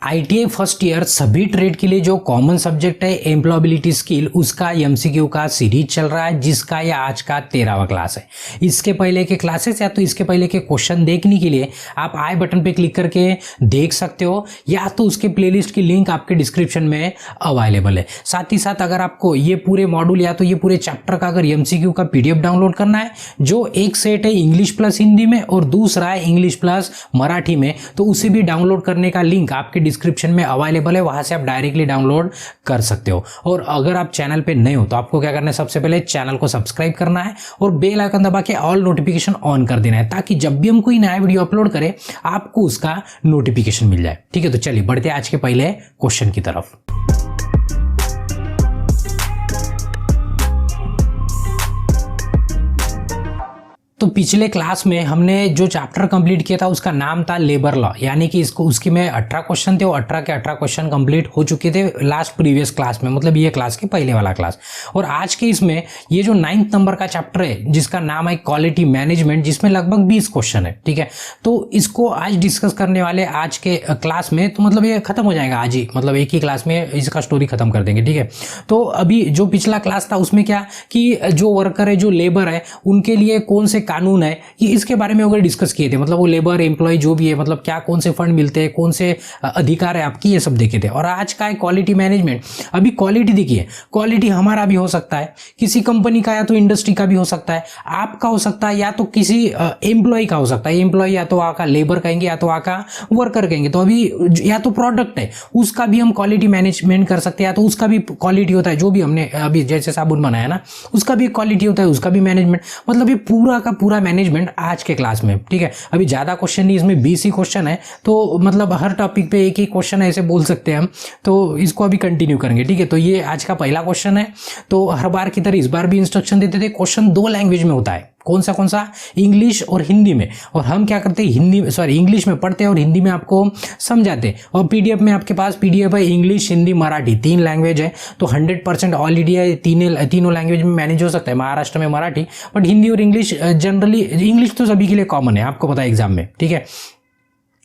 ITI first year सभी trade के लिए जो कॉमन सब्जेक्ट है एम्प्लॉयबिलिटी स्किल, उसका MCQ का सीरीज चल रहा है, जिसका ये आज का 13वां क्लास है। इसके पहले के क्लासेस या तो इसके पहले के क्वेश्चन देखने के लिए आप आई बटन पे क्लिक करके देख सकते हो, या तो उसके प्लेलिस्ट की लिंक आपके डिस्क्रिप्शन में अवेलेबल है। साथ ही साथ अगर आपको ये पूरे मॉड्यूल या तो ये पूरे चैप्टर का अगर MCQ का PDF डाउनलोड करना है, जो एक सेट है इंग्लिश प्लस हिंदी में और दूसरा है इंग्लिश प्लस मराठी में, तो उसे भी डाउनलोड करने का लिंक आपके डिस्क्रिप्शन में अवेलेबल है, वहां से आप डायरेक्टली डाउनलोड कर सकते हो। और अगर आप चैनल पे नए हो तो आपको क्या करना है, सबसे पहले चैनल को सब्सक्राइब करना है और बेल आइकन दबा के ऑल नोटिफिकेशन ऑन कर देना है, ताकि जब भी हम कोई नया वीडियो अपलोड करें आपको उसका नोटिफिकेशन मिल जाए। ठीक है, तो चलिए बढ़ते हैं आज के पहले क्वेश्चन की तरफ। तो पिछले क्लास में हमने जो चैप्टर कंप्लीट किया था उसका नाम था लेबर लॉ, यानी कि इसको उसकी में 18 क्वेश्चन थे और 18 के 18 क्वेश्चन कंप्लीट हो चुके थे लास्ट प्रीवियस क्लास में, मतलब ये क्लास के पहले वाला क्लास। और आज के इसमें ये जो 9th नंबर का चैप्टर है जिसका नाम है क्वालिटी मैनेजमेंट, जिसमें लगभग 20 क्वेश्चन है। ठीक है, तो इसको आज डिस्कस करने वाले आज के क्लास में, तो मतलब ये खत्म हो जाएगा आज ही, मतलब एक ही क्लास में इसका स्टोरी खत्म कर देंगे। ठीक है, तो अभी जो पिछला क्लास था उसमें क्या कि जो वर्कर है, जो लेबर है, उनके लिए कौन से कानून है, ये इसके बारे में अगर डिस्कस किए थे, मतलब वो लेबर एम्प्लॉय जो भी है, मतलब क्या कौन से फंड मिलते हैं, कौन से अधिकार है आपकी, ये सब देखे थे। और आज का है क्वालिटी मैनेजमेंट। अभी क्वालिटी देखिए, क्वालिटी हमारा भी हो सकता है, किसी कंपनी का या तो इंडस्ट्री का भी हो सकता है, आपका हो सकता है, या तो किसी एम्प्लॉय का हो सकता है। एम्प्लॉय या तो आका लेबर कहेंगे या तो आका वर्कर कहेंगे। तो अभी या तो प्रोडक्ट है उसका भी हम क्वालिटी मैनेजमेंट कर सकते हैं, या तो उसका भी क्वालिटी होता है, जो भी हमने अभी जैसे साबुन बनाया ना, उसका भी क्वालिटी होता है, उसका भी मैनेजमेंट, मतलब ये पूरा का पूरा मैनेजमेंट आज के क्लास में। ठीक है, अभी ज्यादा क्वेश्चन नहीं, इसमें 20 ही क्वेश्चन है, तो मतलब हर टॉपिक पे एक ही क्वेश्चन है ऐसे बोल सकते हैं हम, तो इसको अभी कंटिन्यू करेंगे। ठीक है, तो ये आज का पहला क्वेश्चन है। तो हर बार की तरह इस बार भी इंस्ट्रक्शन देते थे, क्वेश्चन 2 लैंग्वेज में होता है। कौन सा, इंग्लिश और हिंदी में। और हम क्या करते हैं, इंग्लिश में पढ़ते हैं और हिंदी में आपको समझाते हैं। और PDF में आपके पास PDF है इंग्लिश, हिंदी, मराठी, 3 लैंग्वेज है। तो 100% ऑल इंडिया तीनों लैंग्वेज में मैनेज हो सकता है। महाराष्ट्र में मराठी, बट हिंदी और इंग्लिश जनरली, इंग्लिश तो सभी के लिए कॉमन है, आपको पता है एग्जाम में। ठीक है,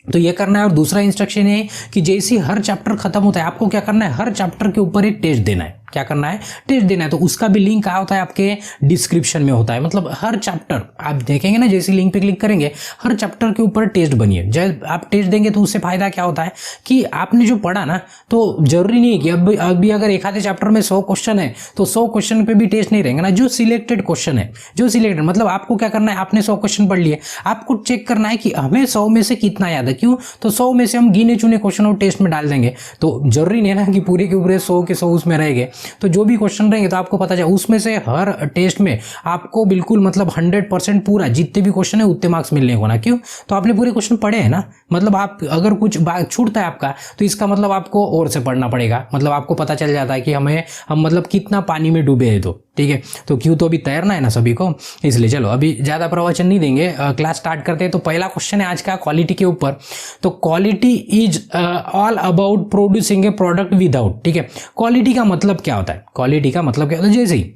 तो ये करना है। और दूसरा इंस्ट्रक्शन है कि जैसे ही हर चैप्टर खत्म होता है, आपको क्या करना है, हर चैप्टर के ऊपर एक टेस्ट देना है। क्या करना है, टेस्ट देना है। तो उसका भी लिंक कहाँ होता है, आपके डिस्क्रिप्शन में होता है। मतलब हर चैप्टर आप देखेंगे ना, जैसे लिंक पे क्लिक करेंगे, हर चैप्टर के ऊपर टेस्ट बनिए। जब आप टेस्ट देंगे तो उससे फायदा क्या होता है कि आपने जो पढ़ा ना, तो जरूरी नहीं है कि अभी अगर एक आधे चैप्टर में 100 क्वेश्चन है तो 100 क्वेश्चन पे भी टेस्ट नहीं रहेंगे ना। जो सिलेक्टेड क्वेश्चन है, जो सिलेक्टेड, मतलब आपको क्या करना है, आपने 100 क्वेश्चन पढ़ लिए, आपको चेक करना है कि हमें 100 में से कितना याद है। क्यों, तो 100 में से हम गिने चुने क्वेश्चन और टेस्ट में डाल देंगे। तो जरूरी नहीं है ना कि पूरे के पूरे 100 के 100 उसमें रहेंगे। तो जो भी क्वेश्चन रहेंगे तो आपको पता चले, उसमें से हर टेस्ट में आपको बिल्कुल मतलब 100% पूरा जितने भी क्वेश्चन है उतने मार्क्स मिलने को ना। क्यों, तो आपने पूरे क्वेश्चन पढ़े हैं ना। मतलब आप अगर कुछ छूटता है आपका, तो इसका मतलब आपको और से पढ़ना पड़ेगा। मतलब आपको पता चल जाता है कि हम मतलब कितना पानी में डूबे हैं। तो ठीक है, तो क्यों, तो अभी तैरना है ना सभी को, इसलिए चलो अभी ज्यादा प्रवचन नहीं देंगे, क्लास स्टार्ट करते हैं। तो पहला क्वेश्चन है आज का क्वालिटी के ऊपर। तो quality is all about producing A product without. ठीक है, क्वालिटी का मतलब क्या होता है, क्वालिटी का मतलब क्या होता है, जैसे ही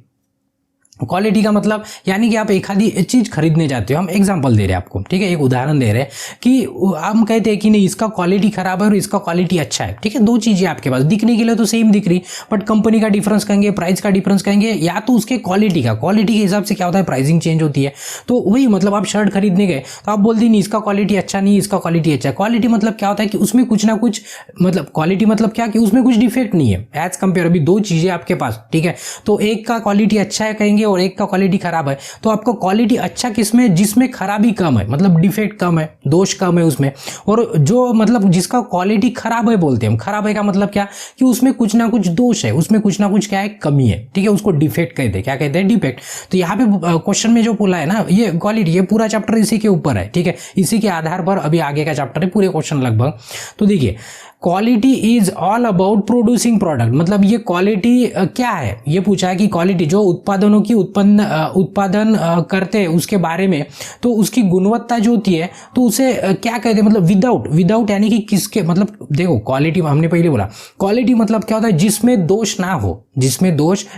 क्वालिटी का मतलब यानी कि आप एक आधी चीज खरीदने जाते हो, हम एग्जांपल दे रहे हैं आपको। ठीक है, एक उदाहरण दे रहे हैं कि हम कहते हैं कि नहीं, इसका क्वालिटी खराब है और इसका क्वालिटी अच्छा है। ठीक है, 2 चीजें आपके पास दिखने के लिए तो सेम दिख रही, बट कंपनी का डिफरेंस कहेंगे, प्राइस का डिफरेंस कहेंगे, या तो उसके क्वालिटी के हिसाब से क्या होता है, प्राइसिंग चेंज होती है। तो वही मतलब आप शर्ट खरीदने गए तो आप बोलते नहीं इसका क्वालिटी अच्छा नहीं, इसका क्वालिटी अच्छा है। क्वालिटी मतलब क्या होता है कि उसमें कुछ ना कुछ, मतलब क्वालिटी मतलब क्या कि उसमें कुछ डिफेक्ट नहीं है एज कंपेयर। अभी 2 चीजें आपके पास, ठीक है, तो एक का क्वालिटी अच्छा है कहेंगे और एक का क्वालिटी खराब है। तो आपको क्वालिटी अच्छा किसमें, जिसमें खराबी कम है, मतलब डिफेक्ट कम है, दोष कम है उसमें। और जो मतलब जिसका क्वालिटी खराब है बोलते हैं हम, खराब है का मतलब क्या कि उसमें कुछ ना कुछ दोष है, उसमें कुछ ना कुछ क्या है, कमी है। ठीक है, उसको डिफेक्ट कहते हैं। क्या कहते हैं, डिफेक्ट। तो यहाँ पे क्वेश्चन में जो बोला है ना, ये क्वालिटी, ये पूरा चैप्टर इसी के ऊपर है। ठीक है, इसी के आधार पर अभी आगे का चैप्टर है, पूरे क्वेश्चन लगभग। तो देखिए, quality is all about producing product, मतलब ये क्वालिटी क्या है, ये पूछा है कि क्वालिटी जो उत्पादनों की उत्पादन करते हैं उसके बारे में, तो उसकी गुणवत्ता जो होती है तो उसे क्या कहते हैं, मतलब विदाउट यानी कि किसके, मतलब देखो क्वालिटी हमने पहले बोला, क्वालिटी मतलब क्या होता है, जिसमें दोष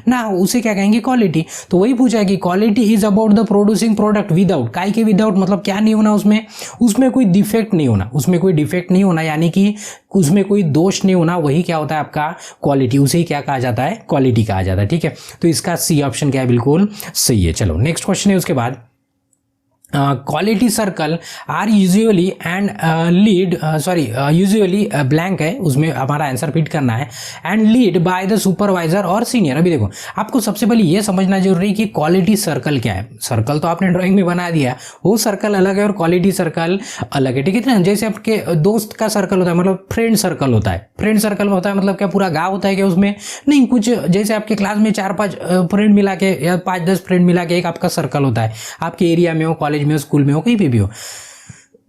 ना हो, उसे क्या कहेंगे, क्वालिटी। तो वही पूछा है कि quality is about the producing product without, काय के विदाउट मतलब क्या नहीं होना, उसमें कोई डिफेक्ट नहीं होना, यानी कि उसमें उसमें कोई दोष नहीं होना, वही क्या होता है आपका क्वालिटी, उसे ही क्या कहा जाता है, क्वालिटी कहा जाता है। ठीक है, तो इसका सी ऑप्शन क्या है, बिल्कुल सही है। चलो नेक्स्ट क्वेश्चन है उसके बाद, quality circle are usually and lead usually blank है, उसमें हमारा आंसर फिट करना है, and lead by the supervisor और सीनियर। अभी देखो आपको सबसे पहले ये समझना जरूरी है कि क्वालिटी सर्कल क्या है। सर्कल तो आपने ड्राइंग में बना दिया, वो सर्कल अलग है और क्वालिटी सर्कल अलग है। ठीक है ना, जैसे आपके दोस्त का सर्कल होता है, मतलब फ्रेंड सर्कल होता है। फ्रेंड सर्कल होता है मतलब क्या पूरा गाँव होता है क्या उसमें? नहीं, कुछ जैसे आपके क्लास में 4-5 फ्रेंड मिला के या 5-10 फ्रेंड मिला के एक आपका सर्कल होता है, आपके एरिया में हो, कॉलेज में हो, स्कूल में हो, कहीं पे भी हो।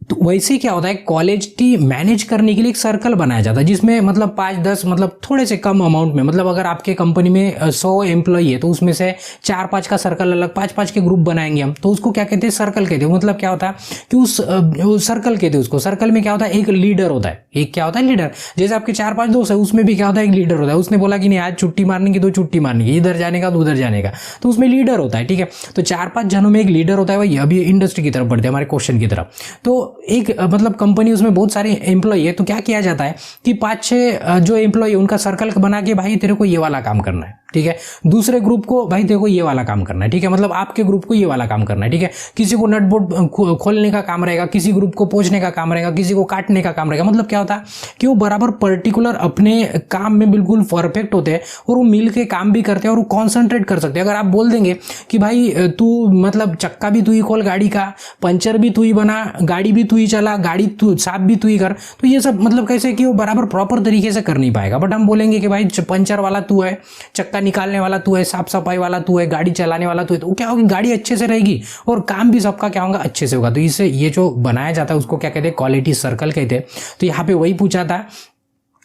तो वैसे क्या होता है, क्वालिटी मैनेज करने के लिए एक सर्कल बनाया जाता है जिसमें मतलब 5-10 मतलब थोड़े से कम अमाउंट में, मतलब अगर आपके कंपनी में 100 एम्प्लॉई है तो उसमें से 4-5 का सर्कल अलग, 5-5 के ग्रुप बनाएंगे हम, तो उसको क्या कहते हैं, सर्कल कहते हैं। मतलब क्या होता है कि उस सर्कल कहते हैं उसको। सर्कल में क्या होता है, एक लीडर होता है, एक क्या होता है, लीडर। जैसे आपके 4-5 दोस्त है, उसमें भी क्या होता है, एक लीडर होता है। उसने बोला कि नहीं आज छुट्टी मारने की, तो छुट्टी मारने की, इधर जाने का तो उधर जाने का, तो उसमें लीडर होता है। ठीक है, तो 4-5 जनों में एक लीडर होता है। वही अभी इंडस्ट्री की तरफ बढ़ते हैं, हमारे क्वेश्चन की तरफ। तो एक मतलब कंपनी, उसमें बहुत सारे एम्प्लॉय है, तो क्या किया जाता है कि 5-6 जो एम्प्लॉय है उनका सर्कल बना के, भाई तेरे को ये वाला काम करना है। ठीक है, दूसरे ग्रुप को भाई तेरे को ये वाला काम करना है। ठीक है, मतलब आपके ग्रुप को ये वाला काम करना है। ठीक है, किसी को नट बोल्ट खोलने का काम रहेगा, किसी ग्रुप को पोंछने का काम रहेगा, किसी को काटने का काम रहेगा। मतलब क्या होता है कि वो बराबर पर्टिकुलर अपने काम में बिल्कुल परफेक्ट होते हैं और वो मिल के काम भी करते हैं और वो कॉन्सेंट्रेट कर सकते हैं। अगर आप बोल देंगे कि भाई तू मतलब चक्का भी तू ही खोल गाड़ी का, पंचर भी तू ही बना, गाड़ी भी तू ही चला, गाड़ी तू साफ भी तू ही कर, तो ये सब मतलब कैसे कि वो बराबर प्रॉपर तरीके से कर नहीं पाएगा। बट हम बोलेंगे कि भाई पंचर वाला तू है, चक्का निकालने वाला तू है, साफ सफाई वाला तू है, गाड़ी चलाने वाला तू है, तो क्या होगी, गाड़ी अच्छे से रहेगी और काम भी सबका क्या होगा, अच्छे से होगा। तो इससे ये जो बनाया जाता है उसको क्या कहते हैं, क्वालिटी सर्कल कहते हैं। तो यहाँ पे वही पूछा था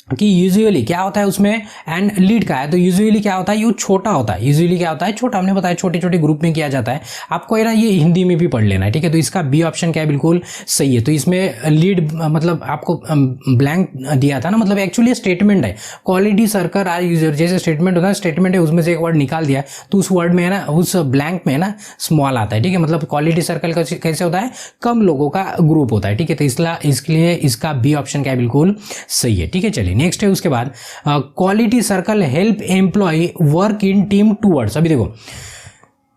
कि यूजुअली क्या होता है उसमें, एंड लीड का है, तो यूजुअली क्या होता है, ये छोटा होता है। यूजुअली क्या होता है, छोटा, हमने बताया छोटे छोटे ग्रुप में किया जाता है। आपको है ना ये हिंदी में भी पढ़ लेना है। ठीक है, तो इसका बी ऑप्शन क्या है, बिल्कुल सही है। तो इसमें लीड मतलब आपको ब्लैंक दिया था ना, मतलब एक्चुअली स्टेटमेंट है, क्वालिटी सर्कल आर यूजर, जैसे स्टेटमेंट होता है, स्टेटमेंट है उसमें से एक वर्ड निकाल दिया, तो उस वर्ड में है ना, उस ब्लैंक में है ना स्मॉल आता है। ठीक है, मतलब क्वालिटी सर्कल कैसे होता है, कम लोगों का ग्रुप होता है। ठीक है, तो इसके लिए इसका बी ऑप्शन क्या है, बिल्कुल सही है। ठीक है, चलिए नेक्स्ट है उसके बाद, quality circle help employ work in team towards. अभी देखो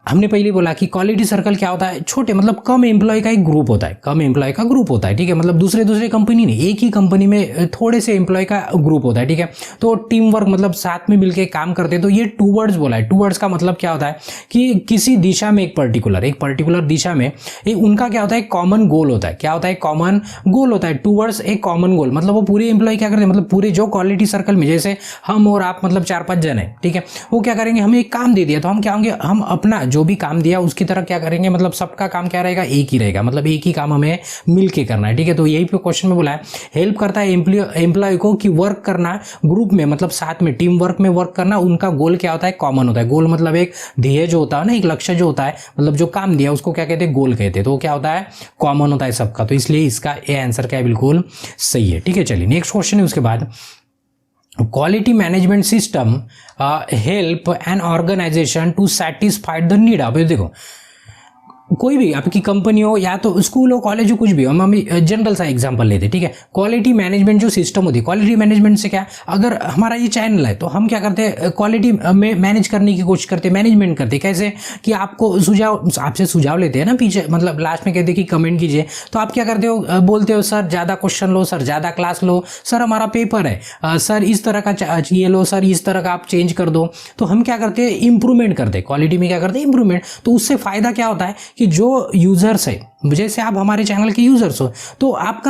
हमने पहले बोला कि क्वालिटी सर्कल क्या होता है, छोटे मतलब कम एम्प्लॉय का एक ग्रुप होता है, कम एम्प्लॉय का ग्रुप होता है। ठीक है, मतलब दूसरे कंपनी नहीं, एक ही कंपनी में थोड़े से एम्प्लॉय का ग्रुप होता है। ठीक है, तो टीम वर्क मतलब साथ में मिलकर काम करते हैं। तो ये टूवर्ड्स बोला है। टूवर्ड्स का मतलब क्या होता है कि किसी दिशा में एक पर्टिकुलर दिशा में उनका क्या होता है, कॉमन गोल होता है। क्या होता है, कॉमन गोल होता है। टूवर्ड्स एक कॉमन गोल, मतलब वो पूरे एम्प्लॉय क्या करते हैं, मतलब पूरे जो क्वालिटी सर्कल में, जैसे हम और आप मतलब 4-5 जन है। ठीक है, वो क्या करेंगे, हमें एक काम दे दिया, तो हम क्या होंगे, हम अपना जो भी काम दिया उसकी तरह क्या करेंगे, मतलब सबका काम क्या रहेगा, एक ही रहेगा, मतलब एक ही काम हमें मिलके करना है। ठीक है, तो यही पे क्वेश्चन में बोला है, हेल्प करता है एम्प्लॉय को कि वर्क करना ग्रुप में, मतलब साथ में टीम वर्क में वर्क करना। उनका गोल क्या होता है, कॉमन होता है। गोल मतलब एक ध्येय जो होता है ना, एक लक्ष्य जो होता है, मतलब जो काम दिया उसको क्या कहते हैं, गोल कहते हैं। तो क्या होता है, कॉमन होता है सबका। तो इसलिए इसका ए आंसर क्या है, बिल्कुल सही है। ठीक है, चलिए नेक्स्ट क्वेश्चन है उसके बाद, quality management system help an organization to satisfied the need. आप देखो कोई भी आपकी कंपनी हो या तो स्कूल हो, कॉलेज हो, कुछ भी हो, हम जनरल सा एग्जांपल लेते हैं। ठीक है, क्वालिटी मैनेजमेंट जो सिस्टम होती है, क्वालिटी मैनेजमेंट से क्या, अगर हमारा ये चैनल है तो हम क्या करते हैं, क्वालिटी में मैनेज करने की कोशिश करते हैं, मैनेजमेंट करते हैं। कैसे कि आपको आपसे सुझाव लेते हैं ना पीछे, मतलब लास्ट में कहते हैं कि कमेंट कीजिए, तो आप क्या करते हो, बोलते हो सर ज़्यादा क्वेश्चन लो, सर ज़्यादा क्लास लो, सर हमारा पेपर है, सर इस तरह का ये लो, सर इस तरह का आप चेंज कर दो। तो हम क्या करते हैं, इंप्रूवमेंट करते हैं, क्वालिटी में क्या करते हैं, इंप्रूवमेंट। तो उससे फायदा क्या होता है कि जो यूजर्स है, जैसे आप हमारे चैनल के यूजर्स हो, तो आपका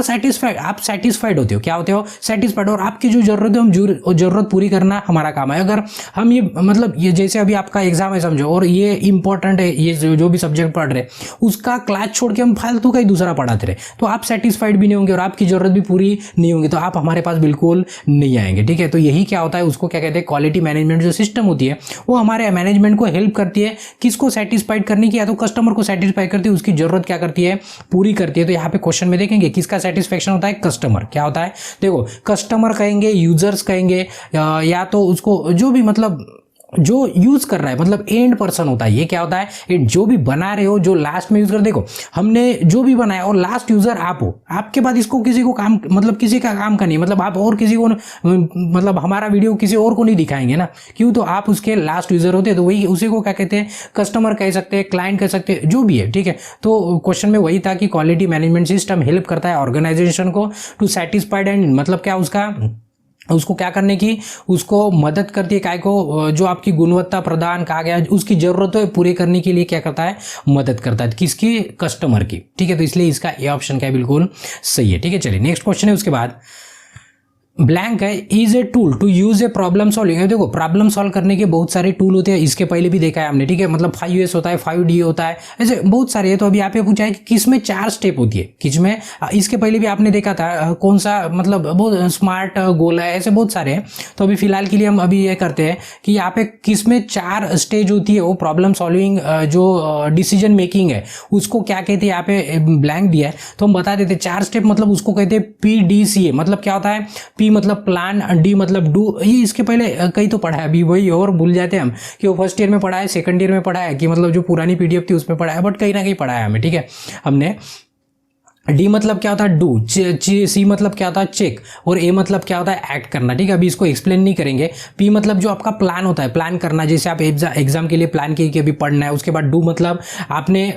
आप सेटिस्फाइड होते हो, क्या होते हो, सेटिस्फाइड। और आपकी जो जरूरत है, हम जरूरत पूरी करना हमारा काम है। अगर हम ये मतलब ये जैसे अभी आपका एग्जाम है समझो, और ये इंपॉर्टेंट है, ये जो भी सब्जेक्ट पढ़ रहे उसका क्लास छोड़ के हम फालतू का ही दूसरा पढ़ाते रहे, तो आप सेटिस्फाइड भी नहीं होंगे और आपकी जरूरत भी पूरी नहीं होगी, तो आप हमारे पास बिल्कुल नहीं आएंगे। ठीक है, तो यही क्या होता है, उसको क्या कहते हैं, क्वालिटी मैनेजमेंट जो सिस्टम होती है वो हमारे मैनेजमेंट को हेल्प करती है, किसको सेटिस्फाइड करने की, या तो कस्टमर को सेटिस्फाई करती है, उसकी जरूरत क्या करती है, पूरी करती है। तो यहाँ पे क्वेश्चन में देखेंगे किसका सेटिस्फेक्शन होता है, कस्टमर। क्या होता है, देखो कस्टमर कहेंगे, यूजर्स कहेंगे, या तो उसको जो भी मतलब जो यूज कर रहा है, मतलब एंड पर्सन होता है। ये क्या होता है, जो भी बना रहे हो, जो लास्ट में यूज कर, देखो हमने जो भी बनाया और लास्ट यूजर आप हो, आपके बाद इसको किसी को काम, मतलब किसी का काम का नहीं, मतलब आप और किसी को, मतलब हमारा वीडियो किसी और को नहीं दिखाएंगे ना, क्यों, तो आप उसके लास्ट यूजर होते हैं, तो वही उसी को क्या कहते हैं, कस्टमर कह सकते हैं, क्लाइंट कह सकते हैं, जो भी है, ठीक है। तो क्वेश्चन में वही था कि क्वालिटी मैनेजमेंट सिस्टम हेल्प करता है ऑर्गेनाइजेशन को टू सेटिस्फाइड एंड, मतलब क्या उसको क्या करने की, उसको मदद करती है, काय को, जो आपकी गुणवत्ता प्रदान कहा गया उसकी जरूरतें पूरी करने के लिए क्या करता है, मदद करता है, किसकी, कस्टमर की, ठीक है। तो इसलिए इसका ये ऑप्शन क्या है, बिल्कुल सही है, ठीक है। चलिए नेक्स्ट क्वेश्चन है, उसके बाद ब्लैंक है, is a tool to use a problem solving. देखो प्रॉब्लम सॉल्व करने के बहुत सारे टूल होते हैं, इसके पहले भी देखा है हमने, ठीक है, मतलब 5S होता है, 5D होता है, ऐसे बहुत सारे है। तो अभी यहाँ पे पूछा है कि किसमें 4 स्टेप होती है, किसमें, इसके पहले भी आपने देखा था कौन सा, मतलब बहुत स्मार्ट गोल है, ऐसे बहुत सारे हैं। तो अभी फिलहाल के लिए हम अभी ये करते हैं कि यहाँ पे किसमें 4 स्टेज होती है, वो प्रॉब्लम सॉल्विंग जो डिसीजन मेकिंग है उसको क्या कहते हैं, यहाँ पे ब्लैंक दिया है तो हम बता देते 4 स्टेप, मतलब उसको कहते हैं PDCA। मतलब क्या होता है, P मतलब प्लान, D मतलब डू। ये इसके पहले कहीं तो पढ़ा है, अभी वही और भूल जाते हैं हम कि वो फर्स्ट ईयर में पढ़ा है, सेकंड ईयर में पढ़ा है, कि मतलब जो पुरानी PDF थी उसमें पढ़ा है, बट कहीं ना कहीं पढ़ा है हमें, ठीक है हमने। D मतलब क्या होता है, डू, C मतलब क्या होता है, चेक, और A मतलब क्या होता है, एक्ट करना, ठीक है। अभी इसको एक्सप्लेन नहीं करेंगे। P मतलब जो आपका प्लान होता है, प्लान करना, जैसे आप एग्जाम के लिए प्लान किए कि अभी पढ़ना है। उसके बाद डू मतलब आपने,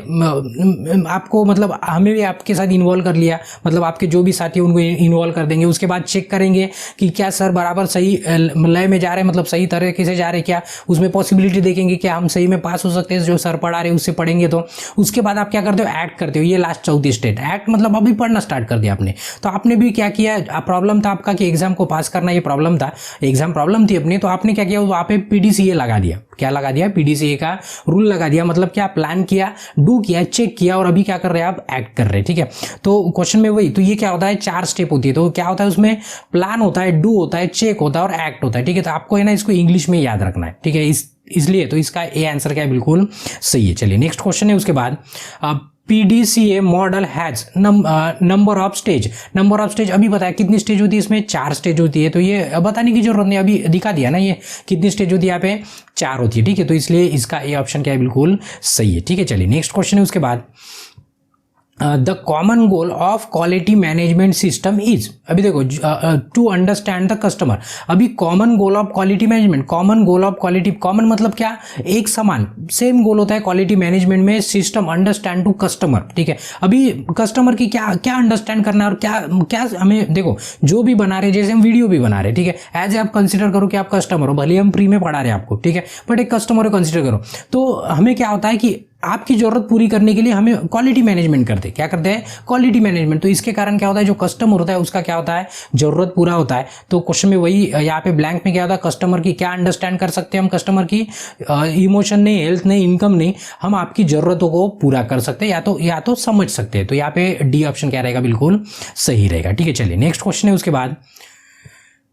आपको मतलब हमें भी आपके साथ इन्वॉल्व कर लिया, मतलब आपके जो भी साथी उनको इन्वॉल्व कर देंगे। उसके बाद चेक करेंगे कि क्या सर बराबर सही लय में जा रहे हैं, मतलब सही तरीके से जा रहे हैं क्या, उसमें पॉसिबिलिटी देखेंगे कि हम सही में पास हो सकते हैं, जो सर पढ़ा रहे हैं उससे पढ़ेंगे तो। उसके बाद आप क्या करते हो, एक्ट करते हो। ये लास्ट चौथी स्टेट, एक्ट मतलब अभी पढ़ना स्टार्ट कर दिया आपने। तो आपने भी क्या किया, प्रॉब्लम था आपका कि एग्जाम को पास करना, ये प्रॉब्लम था, एग्जाम प्रॉब्लम थी अपनी, तो आपने क्या किया, वहाँ पे PDCA लगा दिया। क्या लगा दिया, PDCA का रूल लगा दिया। मतलब क्या, प्लान किया, डू किया, चेक किया, और अभी क्या कर रहे हैं आप, एक्ट कर रहे हैं, ठीक है। तो क्वेश्चन में वही, तो ये क्या होता है, 4 स्टेप होती है। तो क्या होता है उसमें, प्लान होता है, डू होता है, चेक होता है और एक्ट होता है, ठीक है। तो आपको है ना इसको इंग्लिश में याद रखना है, ठीक है, इसलिए तो इसका ए आंसर क्या है, बिल्कुल सही है। चलिए नेक्स्ट क्वेश्चन है, उसके बाद PDCA model has number of stage. Number of stage अभी बताया कितनी स्टेज होती है, इसमें 4 स्टेज होती है। तो ये बताने की जरूरत नहीं, अभी दिखा दिया ना, ये कितनी स्टेज होती है, यहाँ पे 4 होती है, ठीक है। तो इसलिए इसका ये ऑप्शन क्या है, बिल्कुल सही है, ठीक है। चलिए नेक्स्ट क्वेश्चन है, उसके बाद the common goal of quality management system is. अभी देखो, टू अंडरस्टैंड द कस्टमर। अभी common goal of quality management, common goal of quality, common मतलब क्या, एक समान, सेम गोल होता है क्वालिटी मैनेजमेंट में, सिस्टम अंडरस्टैंड टू कस्टमर, ठीक है। अभी कस्टमर की क्या क्या अंडरस्टैंड करना है, और क्या क्या हमें, देखो जो भी बना रहे, जैसे हम वीडियो भी बना रहे, ठीक है, एज आप कंसिडर करो कि आप कस्टमर हो, भले हम फ्री में पढ़ा रहे हैं आपको, ठीक है, बट एक कस्टमर को कंसिडर करो। तो हमें क्या होता है कि आपकी जरूरत पूरी करने के लिए हमें क्वालिटी मैनेजमेंट करते हैं, क्या करते हैं, क्वालिटी मैनेजमेंट। तो इसके कारण क्या होता है, जो कस्टमर होता है उसका क्या होता है, जरूरत पूरा होता है। तो क्वेश्चन में वही, यहाँ पे ब्लैंक में क्या होता है, कस्टमर की क्या अंडरस्टैंड कर सकते हैं हम, कस्टमर की इमोशन नहीं, हेल्थ नहीं, इनकम नहीं, हम आपकी जरूरतों को पूरा कर सकते हैं, या तो समझ सकते हैं। तो यहाँ पे D ऑप्शन क्या रहेगा, बिल्कुल सही रहेगा, ठीक है। चलिए नेक्स्ट क्वेश्चन है, उसके बाद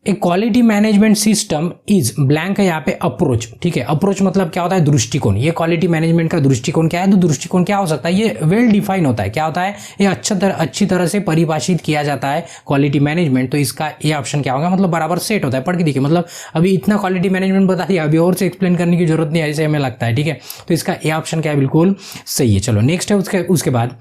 a quality management system is blank है यहाँ पे अप्रोच, ठीक है। अप्रोच मतलब क्या होता है, दृष्टिकोण। ये क्वालिटी मैनेजमेंट का दृष्टिकोण क्या है, तो दृष्टिकोण क्या हो सकता है, ये वेल डिफाइन होता है, क्या होता है, ये अच्छी तरह से परिभाषित किया जाता है क्वालिटी मैनेजमेंट। तो इसका ये ऑप्शन क्या होगा, मतलब बराबर सेट होता है। पढ़ के देखिए, मतलब अभी इतना क्वालिटी मैनेजमेंट बता दिया, अभी और से एक्सप्लेन करने की जरूरत नहीं है, ऐसे हमें लगता है, ठीक है। तो इसका ये ऑप्शन क्या है, बिल्कुल सही है। चलो नेक्स्ट है, उसके बाद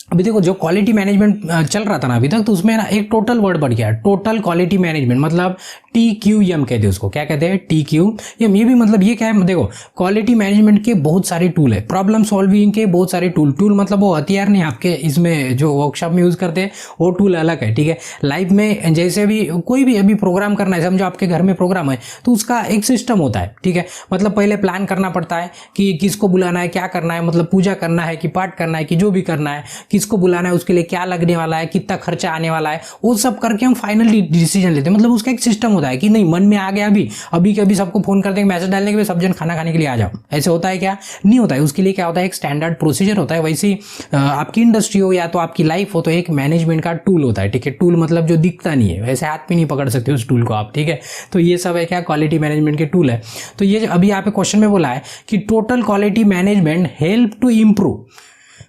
अभी देखो, जो क्वालिटी मैनेजमेंट चल रहा था ना अभी तक, तो उसमें ना एक टोटल वर्ड बढ़ गया, टोटल क्वालिटी मैनेजमेंट, मतलब TQM कहते हैं उसको, क्या कहते हैं, TQM। ये भी मतलब ये क्या है, देखो क्वालिटी मैनेजमेंट के बहुत सारे टूल है, प्रॉब्लम सॉल्विंग के बहुत सारे टूल मतलब वो हथियार नहीं आपके इसमें जो वर्कशॉप में यूज करते हैं, वो टूल अलग है, ठीक है। लाइफ में जैसे भी कोई भी अभी प्रोग्राम करना है, समझो आपके घर में प्रोग्राम है, तो उसका एक सिस्टम होता है, ठीक है। मतलब पहले प्लान करना पड़ता है कि किसको बुलाना है, क्या करना है, मतलब पूजा करना है कि पाठ करना है कि जो भी करना है, किसको बुलाना है, उसके लिए क्या लगने वाला है, कितना खर्चा आने वाला है, वो सब करके हम फाइनल डिसीजन लेते हैं। मतलब उसका एक सिस्टम होता है कि नहीं, मन में आ गया अभी के अभी सबको फोन कर देंगे, मैसेज डालने के बाद सब जन खाना खाने के लिए आ जाओ, ऐसे होता है क्या, नहीं होता है। उसके लिए क्या होता है, एक स्टैंडर्ड प्रोसीजर होता है। वैसे ही आपकी इंडस्ट्री हो या तो आपकी लाइफ हो, तो एक मैनेजमेंट का टूल होता है, ठीक है। टूल मतलब जो दिखता नहीं है, वैसे हाथ में नहीं पकड़ सकते उस टूल को आप, ठीक है। तो ये सब है क्या, क्वालिटी मैनेजमेंट के टूल है। तो ये अभी यहाँ पे क्वेश्चन में बोला है कि total quality management help to improve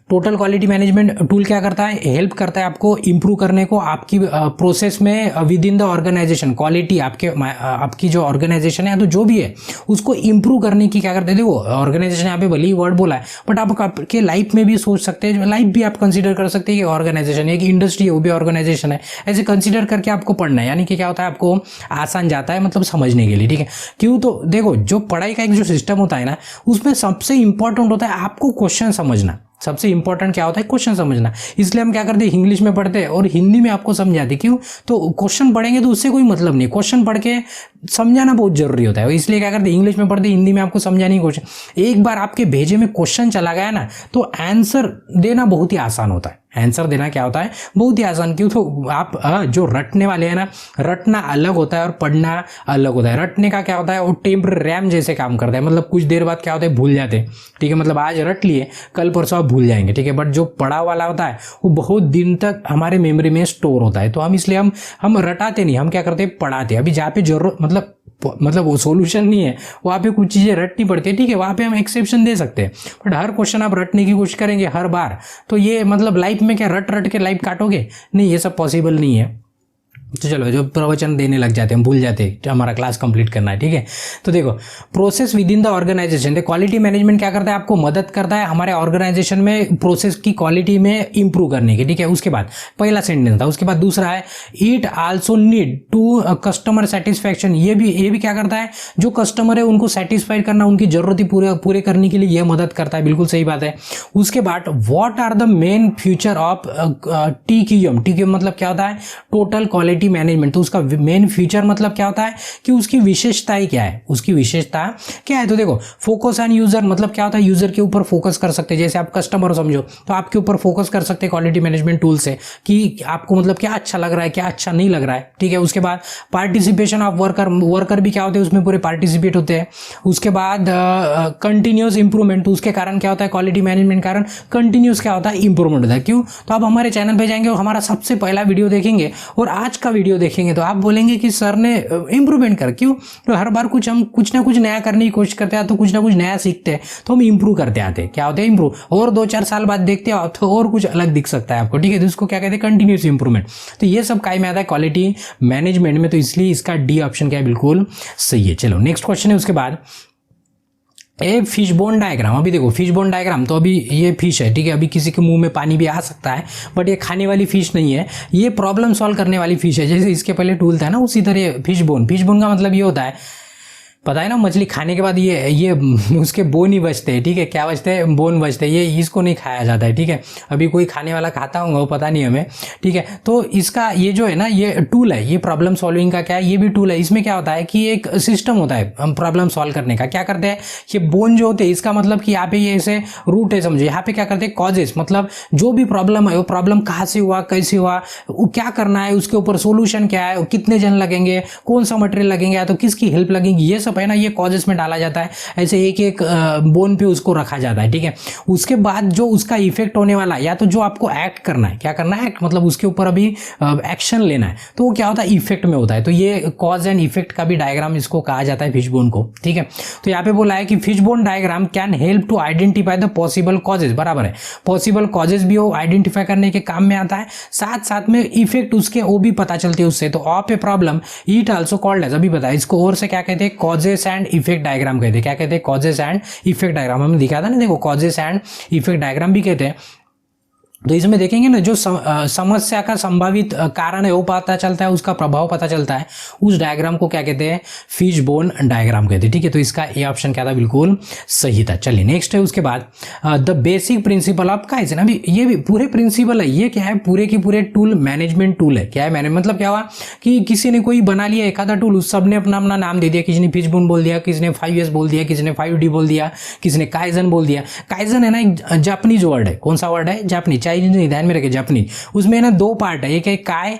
total quality management tool क्या करता है, हेल्प करता है आपको इंप्रूव करने को आपकी प्रोसेस में within the organization. Quality आपकी जो ऑर्गेनाइजेशन है या तो जो भी है उसको इंप्रूव करने की क्या करते हैं। देखो ऑर्गेनाइजेशन यहाँ पे भले ही वर्ड बोला है, बट आप आपके लाइफ में भी सोच सकते हैं, लाइफ भी आप कंसीडर कर सकते हैं कि ऑर्गेनाइजेशन है, कि इंडस्ट्री है वो भी ऑर्गेनाइजेशन है, ऐसे कंसीडर करके आपको पढ़ना है। यानी कि क्या होता है, आपको आसान जाता है मतलब समझने के लिए, ठीक है। क्यों, तो देखो जो पढ़ाई का एक जो सिस्टम होता है ना, उसमें सबसे इंपॉर्टेंट होता है आपको क्वेश्चन समझना। सबसे इंपॉर्टेंट क्या होता है, क्वेश्चन समझना। इसलिए हम क्या करते हैं, इंग्लिश में पढ़ते हैं और हिंदी में आपको समझाते। क्यों, तो क्वेश्चन पढ़ेंगे तो उससे कोई मतलब नहीं, क्वेश्चन पढ़ के समझाना बहुत जरूरी होता है। इसलिए क्या करते हैं, इंग्लिश में पढ़ते, हिंदी में आपको समझाने की कोशिश। एक बार आपके भेजे में क्वेश्चन चला गया ना, तो आंसर देना बहुत ही आसान होता है। आंसर देना क्या होता है, बहुत ही आसान। क्यों, तो आप जो रटने वाले हैं ना, रटना अलग होता है और पढ़ना अलग होता है। रटने का क्या होता है, वो टेम्पररी रैम जैसे काम करता है, मतलब कुछ देर बाद क्या होता है, भूल जाते हैं, ठीक है। मतलब आज रट लिए, कल परसों आप भूल जाएंगे, ठीक है। बट जो पढ़ा वाला होता है वो बहुत दिन तक हमारे मेमोरी में स्टोर होता है। तो हम इसलिए हम रटाते नहीं, हम क्या करते हैं, पढ़ाते। अभी जहाँ पे जरूरत मतलब वो सॉल्यूशन नहीं है, वहाँ पे कुछ चीज़ें रटनी पड़ती है, ठीक है, वहाँ पे हम एक्सेप्शन दे सकते हैं। बट हर क्वेश्चन आप रटने की कोशिश करेंगे हर बार, तो ये मतलब लाइफ में क्या रट के लाइफ काटोगे, नहीं, ये सब पॉसिबल नहीं है। तो चलो, जो प्रवचन देने लग जाते हैं, भूल जाते हैं, हमारा क्लास कंप्लीट करना है, ठीक है। तो देखो process within the organization, quality management क्या करता है, आपको मदद करता है हमारे ऑर्गेनाइजेशन में प्रोसेस की क्वालिटी में इंप्रूव करने की, ठीक है। उसके बाद पहला सेंटेंस था, उसके बाद दूसरा है it also need to customer satisfaction. ये भी क्या करता है, जो कस्टमर है उनको सेटिस्फाइड करना, उनकी जरूरत पूरे करने के लिए यह मदद करता है। बिल्कुल सही बात है। उसके बाद what are the main future of TQM। TQM मतलब क्या होता है, टोटल क्वालिटी मैनेजमेंट। तो उसका मेन फीचर मतलब क्या होता है कि उसकी विशेषताएं क्या है, उसकी विशेषता क्या है। तो देखो फोकस ऑन यूजर मतलब क्या होता है, यूजर के ऊपर फोकस कर सकते हैं। जैसे आप कस्टमर समझो तो आपके ऊपर फोकस कर सकते हैं क्वालिटी मैनेजमेंट टूल से, कि आपको मतलब क्या अच्छा लग रहा है, क्या अच्छा नहीं लग रहा है, ठीक है। उसके बाद पार्टिसिपेशन ऑफ वर्कर भी क्या होते हैं, उसमें पूरे पार्टिसिपेट होते हैं। उसके बाद कंटिन्यूस इंप्रूवमेंट, तो उसके कारण क्या होता है, क्वालिटी मैनेजमेंट कारण कंटिन्यूस क्या होता है, इंप्रूवमेंट होता है। क्यों, तो आप हमारे चैनल पे जाएंगे और हमारा सबसे पहला वीडियो देखेंगे और आज का वीडियो देखेंगे तो आप बोलेंगे कि सर ने इंप्रूवमेंट कर। क्यों, तो हर बार हम कुछ ना कुछ नया करने की कोशिश करते हैं, तो कुछ ना कुछ नया सीखते हैं, तो हम इंप्रूव करते आते हैं। क्या होते हैं, इंप्रूव। और 2-4 साल बाद देखते हो तो और कुछ अलग दिख सकता है आपको, ठीक है। तो इसको क्या कहते हैं, कंटिन्यूस इंप्रूवमेंट। तो ये सब काय में आता है क्वालिटी मैनेजमेंट में, तो इसलिए इसका डी ऑप्शन क्या है, बिल्कुल सही है। चलो नेक्स्ट क्वेश्चन है उसके बाद ए फिश बोन डायग्राम। अभी देखो फिश बोन डायग्राम, तो अभी ये फिश है, ठीक है। अभी किसी के मुंह में पानी भी आ सकता है, बट ये खाने वाली फिश नहीं है, ये प्रॉब्लम सॉल्व करने वाली फिश है। जैसे इसके पहले टूल था ना, उसी तरह फिश बोन का मतलब ये होता है, पता है ना, मछली खाने के बाद ये उसके बोन ही बचते हैं, ठीक है। क्या बचते हैं, बोन बचते हैं, ये इसको नहीं खाया जाता है, ठीक है। अभी कोई खाने वाला खाता होगा, वो पता नहीं हमें, ठीक है। तो इसका ये जो है ना, ये टूल है, ये प्रॉब्लम सॉल्विंग का क्या है, ये भी टूल है। इसमें क्या होता है कि एक सिस्टम होता है हम प्रॉब्लम सॉल्व करने का। क्या करते हैं, ये बोन जो होते हैं, इसका मतलब कि यहाँ पे ये ऐसे रूट है, समझो। यहाँ पे क्या करते हैं, कॉजेस, मतलब जो भी प्रॉब्लम है वो प्रॉब्लम कहाँ से हुआ, कैसे हुआ, वो क्या करना है, उसके ऊपर सोल्यूशन क्या है, कितने जन लगेंगे, कौन सा मटेरियल लगेंगे, या तो किसकी हेल्प लगेगी, ये सब है ना, ये कॉजेस में डाला जाता है। ऐसे एक एक बोन पे उसको रखा जाता है, ठीक है। उसके बाद जो उसका इफेक्ट होने वाला है, या तो जो आपको एक्ट करना है, क्या करना है, एक्ट मतलब उसके ऊपर अभी एक्शन लेना है, तो वो क्या होता है, इफेक्ट में होता है। तो ये कॉज एंड इफेक्ट का भी डायग्राम इसको कहा जाता है, फिश बोन को, ठीक है। तो यहाँ पे बोला है कि fish bone diagram can help to identify the possible causes, बराबर है। पॉसिबल कॉजेज भी वो आइडेंटिफाई करने के काम में आता है, साथ साथ में इफेक्ट उसके वो भी पता चलते हैं उससे। तो of a problem it also called as, अभी बताया इसको और से क्या कहते हैं, कॉजेस एंड इफेक्ट डायग्राम कहते हैं। क्या कहते हैं, कॉजेस एंड इफेक्ट डायग्राम। हमने दिखा था ना, देखो कॉजेस एंड इफेक्ट डायग्राम भी कहते हैं। तो इसमें देखेंगे ना, जो समस्या का संभावित कारण है वो पता चलता है, उसका प्रभाव पता चलता है, उस डायग्राम को क्या कहते हैं, फिश बोन डायग्राम कहते हैं, ठीक है। तो इसका ये ऑप्शन क्या था, बिल्कुल सही था। चलिए नेक्स्ट है उसके बाद the basic principle of kaizen. अभी ये भी पूरे प्रिंसिपल है, ये क्या है, पूरे की पूरे टूल मैनेजमेंट टूल है। क्या है मैनेज, मतलब क्या हुआ कि किसी ने कोई बना लिया एक आधा टूल, उस सब ने अपना अपना नाम दे दिया, किसी ने फिश बोन बोल दिया, किसी ने 5S बोल दिया, किसी ने 5D बोल दिया, किसी ने काइजन बोल दिया। काइजन है ना एक जापानीज वर्ड है, कौन सा वर्ड है, जापानीज, चाइनीज नहीं, ध्यान में रखे, जापानीज। उसमें ना 2 पार्ट है, एक है काय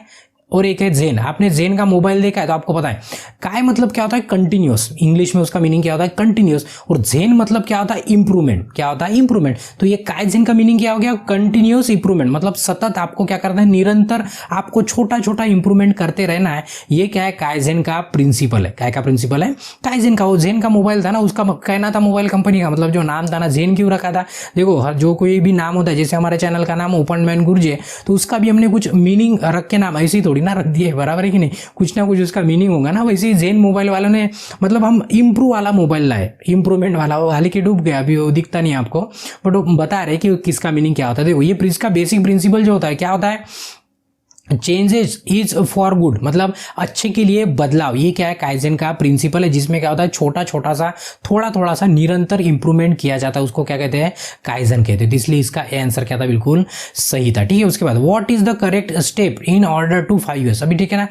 और एक है जेन। आपने जेन का मोबाइल देखा है तो आपको पता है काय मतलब क्या होता है कंटिन्यूस, इंग्लिश में उसका मीनिंग क्या होता है कंटिन्यूस, और जेन मतलब क्या होता है इंप्रूवमेंट, क्या होता है इंप्रूवमेंट। तो ये काइजेन का मीनिंग क्या हो गया कंटिन्यूस इंप्रूवमेंट, मतलब सतत आपको क्या करना है निरंतर आपको छोटा छोटा इंप्रूवमेंट करते रहना है। ये क्या है काइजेन का प्रिंसिपल है। क्या का प्रिंसिपल है काइजेन का। वो जेन का मोबाइल था ना, उसका कहना था मोबाइल कंपनी का, मतलब जो नाम था ना जेन क्यों रखा था, देखो जो कोई भी नाम होता है, जैसे हमारे चैनल का नाम ओपन मैन गुरुजी है तो उसका भी हमने कुछ मीनिंग रख के नाम ऐसे ही थोड़ी ना रख दिए, बराबर है कि नहीं, कुछ ना कुछ उसका मीनिंग होगा ना। वैसे ही जेन मोबाइल वालों ने मतलब हम इम्प्रूव वाला मोबाइल लाए, इंप्रूवमेंट वाला, वो हालांकि डूब गया अभी, वो दिखता नहीं आपको, बट वो बता रहे कि किसका मीनिंग क्या होता है। देखो ये इसका बेसिक प्रिंसिपल जो होता है क्या होता है चेंजेस इज फॉर गुड, मतलब अच्छे के लिए बदलाव। ये क्या है काइजेन का प्रिंसिपल है, जिसमें क्या होता है छोटा छोटा सा थोड़ा थोड़ा सा निरंतर इंप्रूवमेंट किया जाता है, उसको क्या कहते हैं काइजेन कहते हैं। तो इसलिए इसका आंसर क्या था बिल्कुल सही था। ठीक है, उसके बाद what is the correct step in order to 5 years। अभी ठीक है ना,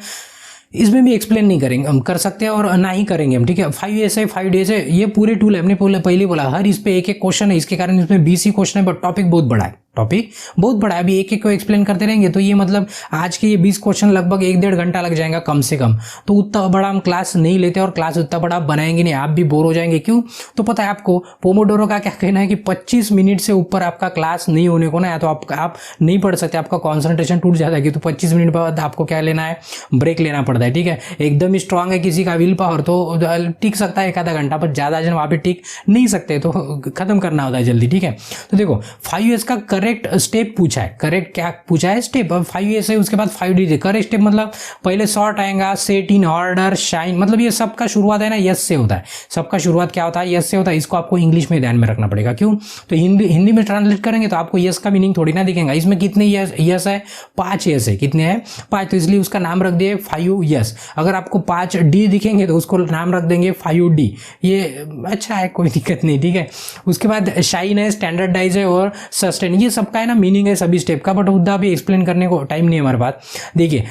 इसमें भी एक्सप्लेन नहीं करेंगे, हम कर सकते हैं और ना ही करेंगे हम। ठीक है, 5 years है 5 days है, ये पूरे टूल है, हमने पहले बोला हर इस पे एक एक क्वेश्चन है, इसके कारण इसमें 20 ही क्वेश्चन है, बट टॉपिक बहुत बड़ा है, टॉपिक बहुत बड़ा है। अभी एक एक को एक्सप्लेन करते रहेंगे तो ये मतलब आज के ये 20 क्वेश्चन लगभग 1-1.5 घंटा लग जाएगा कम से कम। तो उतना बड़ा हम क्लास नहीं लेते और क्लास उतना बड़ा बनाएंगे नहीं, आप भी बोर हो जाएंगे। क्यों, तो पता है आपको पोमोडोरो का क्या कहना है कि 25 मिनट से ऊपर आपका क्लास नहीं होने को ना, या तो आप नहीं पढ़ सकते, आपका कॉन्सेंट्रेशन टूट जाता है। तो 25 मिनट बाद आपको क्या लेना है, ब्रेक लेना पड़ता है। ठीक है, एकदम ही स्ट्रांग है किसी का विल पावर तो टिक सकता है 1-आधा घंटा, पर ज्यादा जन वहां पे टिक नहीं सकते, तो खत्म करना होता है जल्दी। ठीक है, तो देखो 5 years का करेक्ट स्टेप पूछा है, करेक्ट क्या पूछा है स्टेप। अब 5 years है उसके बाद 5 days है। करेक्ट स्टेप मतलब पहले शॉर्ट आएगा, सेट इन ऑर्डर, शाइन, मतलब ये सबका शुरुआत है ना यस से होता है, सबका शुरुआत क्या होता है यस से होता है। इसको आपको इंग्लिश में ध्यान में रखना पड़ेगा। क्यों, तो हिंदी में ट्रांसलेट करेंगे तो आपको यस का मीनिंग थोड़ी ना दिखेगा। इसमें कितने यस है 5 यस है, कितने हैं 5, तो इसलिए उसका नाम रख दिए 5 यस। अगर आपको 5 डी दिखेंगे तो उसको नाम रख देंगे 5 डी, ये अच्छा है, कोई दिक्कत नहीं। ठीक है, उसके बाद शाइन है, स्टैंडर्डाइज है और सस्टेन, ये सबका है ना मीनिंग है सभी स्टेप का, बट उतना भी एक्सप्लेन करने को टाइम नहीं है हमारे पास। देखिए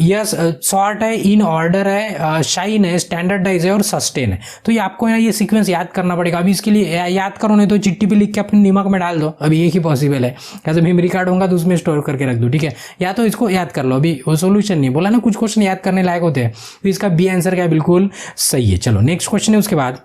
यस शॉर्ट है, इन ऑर्डर है, शाइन है, स्टैंडर्डाइज है और सस्टेन है। तो ये आपको ये सीक्वेंस याद करना पड़ेगा। अभी इसके लिए याद करो, नहीं तो चिट्ठी पे लिख के अपने दिमाग में डाल दो, अभी एक ही पॉसिबल है। कैसे मेमोरी कार्ड होगा तो उसमें स्टोर करके रख दो। ठीक है, या तो इसको याद कर लो, अभी वो सोल्यूशन नहीं बोला ना, कुछ क्वेश्चन याद करने लायक होते हैं। तो इसका बी आंसर क्या है बिल्कुल सही है। चलो नेक्स्ट क्वेश्चन है उसके बाद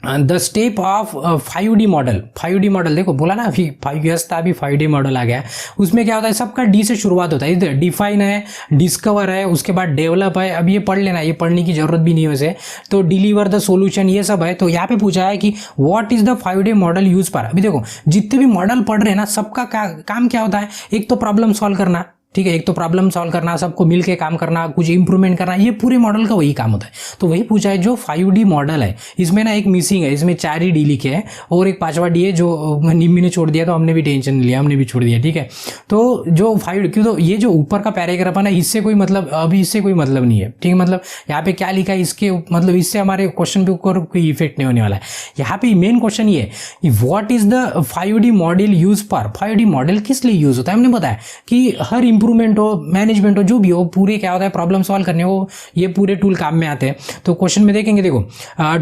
the step of 5D model. 5D model देखो बोला ना अभी 5 years था, अभी 5D मॉडल आ गया। उसमें क्या होता है सबका डी से शुरुआत होता है। इधर डिफाइन है, डिस्कवर है, उसके बाद डेवलप है। अब ये पढ़ लेना, ये पढ़ने की जरूरत भी नहीं है वैसे, तो डिलीवर द सोल्यूशन ये सब है। तो यहाँ पे पूछा है कि what is the 5D model use पर। अभी देखो जितने भी मॉडल पढ़ रहे हैं ना, सबका काम क्या होता है, एक तो प्रॉब्लम सॉल्व करना, ठीक है, एक तो प्रॉब्लम सॉल्व करना, सबको मिलके काम करना, कुछ इंप्रूवमेंट करना, ये पूरे मॉडल का वही काम होता है। तो वही पूछा है जो 5D मॉडल है, इसमें ना एक मिसिंग है, इसमें 4 ही डी लिखे हैं और एक 5वां डी है जो निम्मी ने छोड़ दिया, तो हमने भी टेंशन नहीं लिया, हमने भी छोड़ दिया। ठीक है, तो जो 5 क्यों, तो ये जो ऊपर का पैराग्राफ है ना, इससे कोई मतलब अभी इससे कोई मतलब नहीं है। ठीक है, मतलब यहाँ पे क्या लिखा है इसके मतलब इससे हमारे क्वेश्चन पे ऊपर कोई इफेक्ट नहीं होने वाला है। यहाँ पे मेन क्वेश्चन ये है what is the 5D model use पर। 5D मॉडल किस लिए यूज होता है, हमने बताया कि हर इंप्रूवमेंट हो, मैनेजमेंट हो, जो भी हो, पूरे क्या होता है प्रॉब्लम सॉल्व करने को ये पूरे टूल काम में आते हैं। तो क्वेश्चन में देखेंगे, देखो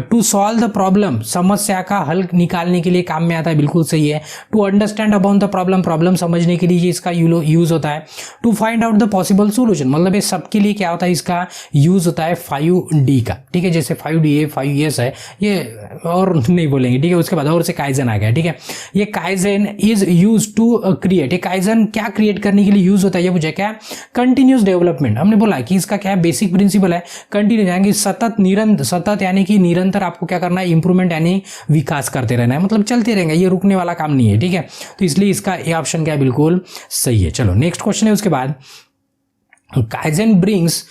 टू सॉल्व द प्रॉब्लम, समस्या का हल निकालने के लिए काम में आता है, बिल्कुल सही है। To understand about the problem, problem समझने के लिए इसका यूज होता है। To find out the possible solution, मतलब ये सबके लिए क्या होता है इसका यूज होता है 5D का। ठीक है, जैसे 5D है, 5 years है, ये और नहीं बोलेंगे। ठीक है, उसके बाद और से काइजन आ गया। ठीक है, ये kaizen is use to create, ये काइजन क्या क्रिएट करने के लिए यूज होता है, ये मुझे क्या कंटिन्यूस डेवलपमेंट। हमने बोला कि इसका क्या है बेसिक प्रिंसिपल है कंटिन्यूस, यानी सतत यानी कि निरंतर आपको क्या करना है इंप्रूवमेंट यानी विकास करते रहना है, मतलब चलते रहेंगे, ये रुकने वाला काम नहीं है। ठीक है, तो इसलिए इसका ये ऑप्शन क्या है बिल्कुल सही है। चलो नेक्स्ट क्वेश्चन है उसके बाद kaizen brings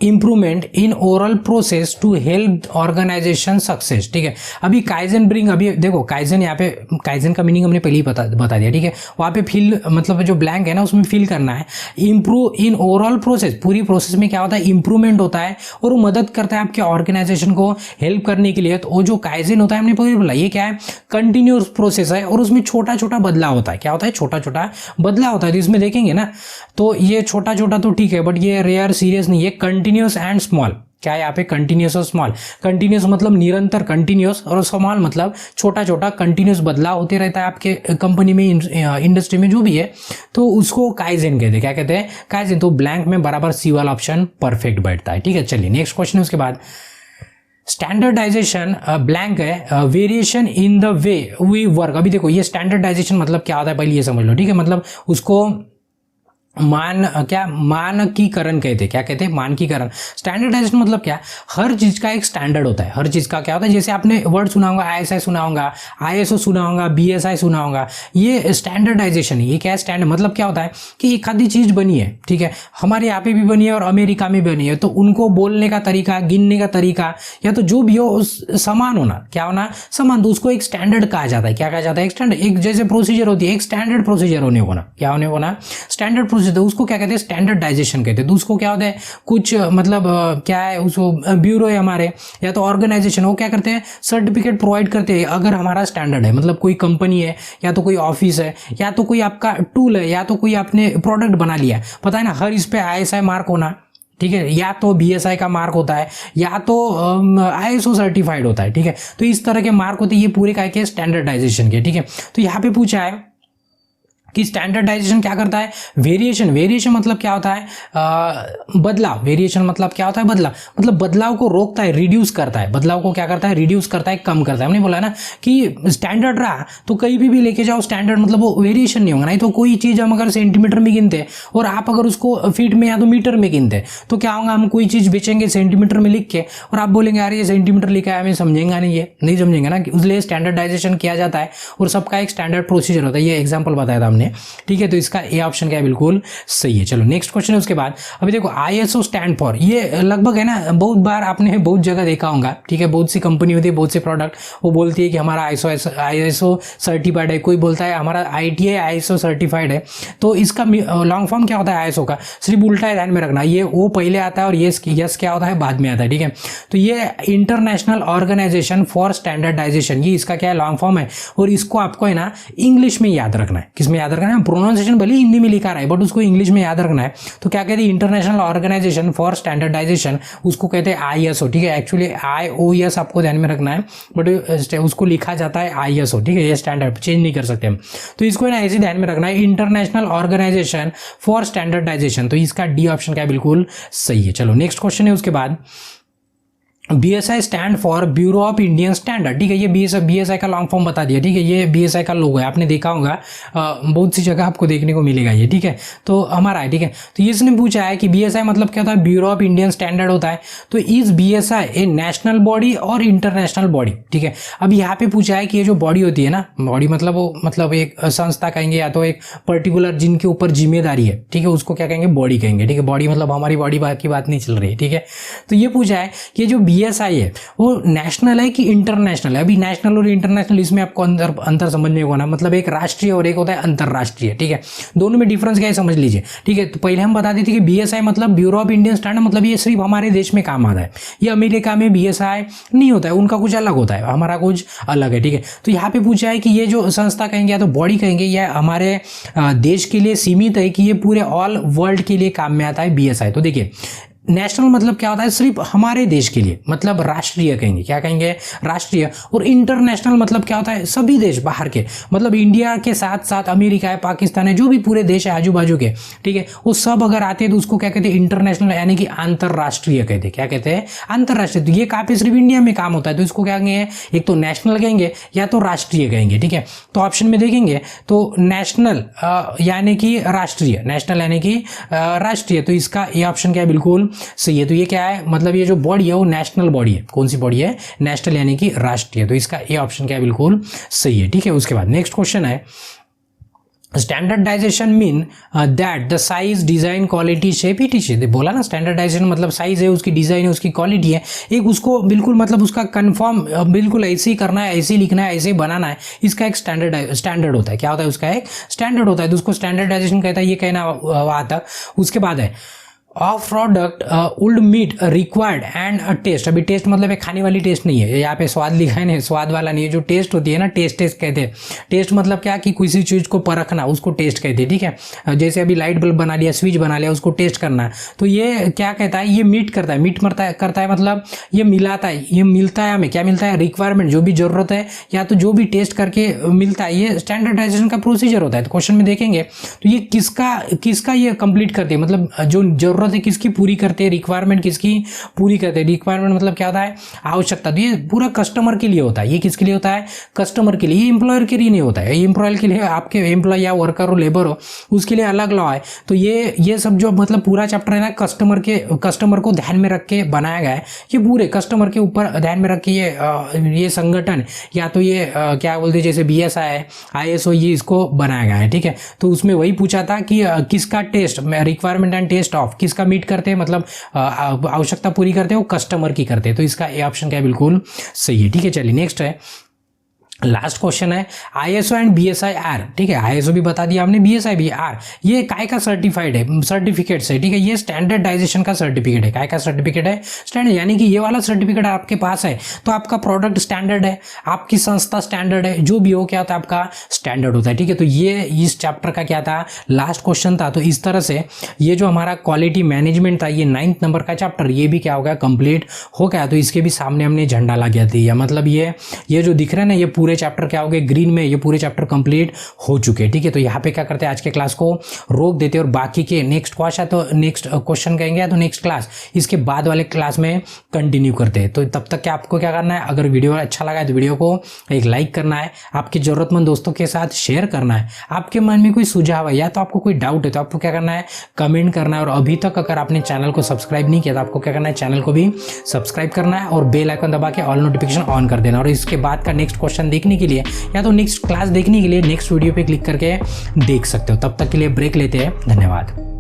improvement in oral process to help organization success. ठीक है, अभी काइजन ब्रिंग, अभी देखो काइजन, यहाँ पे काइजन का मीनिंग हमने पहले ही बता दिया। ठीक है, वहाँ पे फिल मतलब जो ब्लैंक है ना उसमें फिल करना है। इंप्रूव इन ओवरऑल प्रोसेस, पूरी प्रोसेस में क्या होता है इंप्रूवमेंट होता है और वो मदद करता है आपके ऑर्गेनाइजेशन को हेल्प करने के लिए। तो वो जो काइजन होता है हमने पहले बोला ये क्या है कंटिन्यूस प्रोसेस है और उसमें छोटा छोटा बदलाव होता है। क्या होता है छोटा छोटा बदलाव होता है। तो इसमें देखेंगे ना, तो ये छोटा छोटा तो ठीक है, बट ये रेयर सीरियस नहीं है, कंटिन्यूस एंड स्मॉल। क्या है यहाँ पे, कंटिन्यूस और स्मॉल। कंटिन्यूस मतलब निरंतर कंटिन्यूस, और स्मॉल मतलब छोटा छोटा कंटिन्यूस बदलाव होते रहता है आपके कंपनी में, इंडस्ट्री में जो भी है, तो उसको काइजेन कहते हैं। क्या कहते हैं, काइजेन। तो ब्लैंक में बराबर सी वाला ऑप्शन परफेक्ट बैठता है। ठीक है, चलिए नेक्स्ट क्वेश्चन है उसके बाद। स्टैंडर्डाइजेशन ब्लैंक है, variation in the way we work. अभी देखो ये स्टैंडर्डाइजेशन मतलब क्या होता है, पहले ये समझ लो। ठीक है, मतलब उसको मानकीकरण कहते हैं। क्या कहते हैं, मानकीकरण। स्टैंडर्डाइजेशन मतलब क्या, हर चीज का एक स्टैंडर्ड होता है। हर चीज का क्या होता है, जैसे आपने वर्ड सुना होगा, ISI सुना होगा, ISO सुना होगा, BSI सुना होगा, ये स्टैंडर्डाइजेशन है। ये क्या है, स्टैंडर्ड मतलब क्या होता है कि एक आधी चीज बनी है, ठीक है, हमारे यहाँ पे भी बनी है और अमेरिका में बनी है, तो उनको बोलने का तरीका, गिनने का तरीका, या तो जो भी हो समान होना, क्या होना, समान, तो उसको एक स्टैंडर्ड कहा जाता है। क्या कहा जाता है, एक स्टैंडर्ड। एक जैसे प्रोसीजर होती है, एक स्टैंडर्ड प्रोसीजर होने होना, क्या होने होना, स्टैंडर्ड प्रोसीजर, उसको क्या कहते हैं, स्टैंडर्डाइजेशन कहते हैं। तो उसको क्या होता है, कुछ मतलब क्या है, उसको ब्यूरो है हमारे, या तो ऑर्गेनाइजेशन, वो क्या करते हैं, सर्टिफिकेट प्रोवाइड करते हैं अगर हमारा स्टैंडर्ड है। मतलब कोई कंपनी है, या तो कोई ऑफिस है, या तो कोई आपका टूल है, या तो कोई आपने प्रोडक्ट बना लिया है, पता है ना, हर इस पे ISI मार्क होना, ठीक है, या तो BSI का मार्क होता है, या तो ISO सर्टिफाइड होता है। ठीक है, तो इस तरह के मार्क होते हैं, ये पूरे क्या के स्टैंडर्डाइजेशन के। ठीक है, तो यहाँ पे पूछा है कि स्टैंडर्डाइजेशन क्या करता है, वेरिएशन। वेरिएशन मतलब क्या होता है, बदलाव। वेरिएशन मतलब क्या होता है, बदलाव। मतलब बदलाव को रोकता है, रिड्यूस करता है। बदलाव को क्या करता है, रिड्यूस करता है, कम करता है। हमने बोला ना कि स्टैंडर्ड रहा तो कहीं भी लेके जाओ स्टैंडर्ड, मतलब वो वेरिएशन नहीं होगा। नहीं तो कोई चीज़ हम अगर सेंटीमीटर में गिनते और आप अगर उसको फीट में या तो मीटर में गिनते, तो क्या होगा, हम कोई चीज़ बेचेंगे सेंटीमीटर में लिख के, और आप बोलेंगे यार ये सेंटीमीटर लिखा है, हमें समझेंगे नहीं, ये नहीं समझेंगे ना, इसलिए स्टैंडर्डाइजेशन किया जाता है और सबका एक स्टैंडर्ड प्रोसीजर होता है। ये एग्जाम्पल बताया था हमने। ठीक है, तो इसका ए ऑप्शन क्या है, बिल्कुल सही है। चलो नेक्स्ट क्वेश्चन है उसके बाद। अभी देखो ISO स्टैंड फॉर, ये लगभग है ना, बहुत बार आपने बहुत जगह देखा होगा। ठीक है, बहुत सी कंपनी होती है, बहुत से प्रोडक्ट, वो बोलती है कि हमारा ISO सर्टिफाइड है, कोई बोलता है हमारा ITI ISO सर्टिफाइड है। तो इसका लॉन्ग फॉर्म क्या होता है ISO का, सिर्फ उल्टा है, ध्यान में रखना, ये ओ पहले आता है और ये यस क्या होता है, बाद में आता है। ठीक है, तो ये इंटरनेशनल ऑर्गेनाइजेशन फॉर स्टैंडर्डाइजेशन, ये इसका क्या है, लॉन्ग फॉर्म है, और इसको आपको है ना इंग्लिश में याद रखना है। किस में याद रखना है, प्रोनाउंसिएशन भले हिंदी में लिखा रहा है बट उसको इंग्लिश में याद रखना है। तो क्या कहते हैं, इंटरनेशनल ऑर्गेनाइजेशन फॉर स्टैंडर्डाइजेशन, उसको कहते हैं ISO। ठीक है, एक्चुअली IOS आपको ध्यान में रखना है, बट उसको लिखा जाता है ISO। ठीक है, ये स्टैंडर्ड चेंज नहीं कर सकते हम, तो इसको ना ऐसे ध्यान में रखना है, इंटरनेशनल ऑर्गेनाइजेशन फॉर स्टैंडर्डाइजेशन। तो इसका डी ऑप्शन क्या है, बिल्कुल सही है। चलो नेक्स्ट क्वेश्चन है उसके बाद। BSI stand for bureau of Indian standard. ठीक है, ये BSI का लॉन्ग फॉर्म बता दिया। ठीक है, ये BSI का लोगो है, आपने देखा होगा, बहुत सी जगह आपको देखने को मिलेगा ये। ठीक है, तो हमारा है। ठीक है, तो इसने पूछा है कि BSI मतलब क्या होता है, ब्यूरो ऑफ इंडियन स्टैंडर्ड होता है। तो is BSI A national body और इंटरनेशनल बॉडी। ठीक है, अब यहाँ पे पूछा है कि ये जो बॉडी होती है ना, बॉडी मतलब वो मतलब एक संस्था कहेंगे, या तो एक पर्टिकुलर जिनके ऊपर जिम्मेदारी है, ठीक है, उसको क्या कहेंगे, बॉडी कहेंगे। ठीक है, बॉडी मतलब हमारी बॉडी की बात नहीं चल रही है। ठीक है, तो ये पूछा है कि जो BSI है वो नेशनल है कि इंटरनेशनल है। अभी नेशनल और इंटरनेशनल इसमें आपको अंतर समझने को ना, मतलब एक राष्ट्रीय और एक होता है अंतरराष्ट्रीय। ठीक है, दोनों में डिफरेंस क्या है समझ लीजिए। ठीक है, तो पहले हम बता देते कि BSI मतलब ब्यूरो ऑफ इंडियन स्टैंडर्ड, मतलब ये सिर्फ हमारे देश में काम आता है। ये अमेरिका में BSI नहीं होता है, उनका कुछ अलग होता है, हमारा कुछ अलग है। ठीक है, तो यहाँ पे पूछा है कि ये जो संस्था कहेंगे या तो बॉडी कहेंगे, या हमारे देश के लिए सीमित है कि ये पूरे ऑल वर्ल्ड के लिए काम में आता है BSI। तो देखिए, नेशनल मतलब क्या होता है, सिर्फ हमारे देश के लिए, मतलब राष्ट्रीय कहेंगे, क्या कहेंगे, राष्ट्रीय। और इंटरनेशनल मतलब क्या होता है, सभी देश बाहर के, मतलब इंडिया के साथ साथ अमेरिका है, पाकिस्तान है, जो भी पूरे देश है आजू बाजू के, ठीक है, वो सब अगर आते हैं तो उसको क्या कहते हैं, इंटरनेशनल, यानी कि अंतरराष्ट्रीय कहते हैं। क्या कहते हैं, अंतरराष्ट्रीय। तो ये कहाँ पे सिर्फ इंडिया में काम होता है, तो इसको क्या कहेंगे, एक तो नेशनल कहेंगे या तो राष्ट्रीय कहेंगे। ठीक है, तो ऑप्शन में देखेंगे तो नेशनल यानी कि राष्ट्रीय, नेशनल यानी कि राष्ट्रीय, तो इसका ये ऑप्शन क्या है, बिल्कुल सही है। तो ये क्या है, मतलब ये जो बॉडी है वो नेशनल बॉडी है। कौन सी बॉडी है, नेशनल यानी कि राष्ट्रीय। तो इसका ये ऑप्शन क्या है, बिल्कुल सही है। ठीक है, उसके बाद नेक्स्ट क्वेश्चन है, standardization mean that the size, design, quality, shape, it बोला ना, स्टैंडर्डाइजेशन मतलब साइज है, उसकी डिजाइन है, उसकी क्वालिटी है, एक उसको बिल्कुल मतलब उसका कंफर्म बिल्कुल ऐसे ही करना है, ऐसे ही लिखना है, ऐसे ही बनाना है, इसका एक स्टैंडर्ड होता है। क्या होता है, उसका एक स्टैंडर्ड होता है, तो उसको स्टैंडर्डाइजेशन कहता है, ये कहना वहाँ तक। उसके बाद है of product would meet required and taste. अभी टेस्ट मतलब एक खाने वाली टेस्ट नहीं है, यहाँ पे स्वाद लिखा है नहीं, स्वाद वाला नहीं है। जो टेस्ट होती है ना, टेस्ट कहते हैं। टेस्ट मतलब क्या कि किसी चीज़ को परखना, उसको टेस्ट कहते हैं, ठीक है। जैसे अभी लाइट बल्ब बना लिया, स्विच बना लिया, उसको टेस्ट करना, तो ये क्या कहता है, ये मीट करता है। मीट करता है मतलब ये मिलाता है, ये मिलता है हमें, क्या मिलता है, रिक्वायरमेंट, जो भी जरूरत है या तो जो भी टेस्ट करके मिलता है। ये स्टैंडर्डाइजेशन का प्रोसीजर होता है। तो क्वेश्चन में देखेंगे तो ये किसका ये कंप्लीट करती है, मतलब जो जरूरत है किसकी पूरी करते हैं, रिक्वायरमेंट किसकी पूरी करते हैं। रिक्वायरमेंट मतलब क्या होता है, आवश्यकता। तो ये पूरा कस्टमर के लिए होता है। ये किसके लिए होता है, कस्टमर के लिए। ये एम्प्लॉयर के लिए नहीं होता है। ये एम्प्लॉयर के लिए, आपके एम्प्लॉय या वर्कर हो, लेबर हो, उसके लिए अलग लॉ है। तो ये सब जो मतलब पूरा चैप्टर है ना, कस्टमर को ध्यान में रख के बनाया गया है। ये पूरे कस्टमर के ऊपर ध्यान में रख के ये संगठन या तो ये क्या बोलते हैं, जैसे BSI है, ISO, ये इसको बनाया गया है, ठीक है। तो उसमें वही पूछा था कि किसका taste, requirement and taste of, किसका मीट करते हैं, मतलब आवश्यकता पूरी करते हैं, वो कस्टमर की करते हैं। तो इसका ये ऑप्शन क्या है, बिल्कुल सही है, ठीक है। चलिए नेक्स्ट है, लास्ट क्वेश्चन है, ISO एंड BSI आर, ठीक है। ISO भी बता दिया हमने, BSI भी आर, ये काय का सर्टिफाइड है, सर्टिफिकेट से, ठीक है। ये स्टैंडर्डाइजेशन का सर्टिफिकेट है। काय का सर्टिफिकेट है, स्टैंडर्ड, यानी कि ये वाला सर्टिफिकेट आपके पास है तो आपका प्रोडक्ट स्टैंडर्ड है, आपकी संस्था स्टैंडर्ड है, जो भी हो क्या होता है, आपका स्टैंडर्ड होता है, ठीक है। तो ये इस चैप्टर का क्या था, लास्ट क्वेश्चन था। तो इस तरह से ये जो हमारा क्वालिटी मैनेजमेंट था, ये 9th नंबर का चैप्टर, ये भी क्या हो गया, कंप्लीट हो गया। तो इसके भी सामने हमने झंडा लगा दिया, मतलब ये जो दिख रहा है ना, ये पूरे चैप्टर क्या हो गए, ग्रीन में, ये पूरे चैप्टर कंप्लीट हो चुके हैं, ठीक है। तो यहाँ पे क्या करते हैं, आज के क्लास को रोक देते हैं और बाकी के नेक्स्ट क्वेश्चन, तो नेक्स्ट क्वेश्चन कहेंगे तो नेक्स्ट क्लास, इसके बाद वाले क्लास में कंटिन्यू करते हैं। तो तब तक क्या आपको क्या करना है, अगर वीडियो अच्छा लगा है तो वीडियो को एक लाइक करना है, आपके जरूरतमंद दोस्तों के साथ शेयर करना है। आपके मन में कोई सुझाव है या तो आपको कोई डाउट है तो आपको क्या करना है, कमेंट करना है। और अभी तक अगर आपने चैनल को सब्सक्राइब नहीं किया तो आपको क्या करना है, चैनल को भी सब्सक्राइब करना है और बेल आइकन दबा के ऑल नोटिफिकेशन ऑन कर देना। और इसके बाद का नेक्स्ट क्वेश्चन देखने के लिए या तो नेक्स्ट क्लास देखने के लिए नेक्स्ट वीडियो पे क्लिक करके देख सकते हो। तब तक के लिए ब्रेक लेते हैं, धन्यवाद।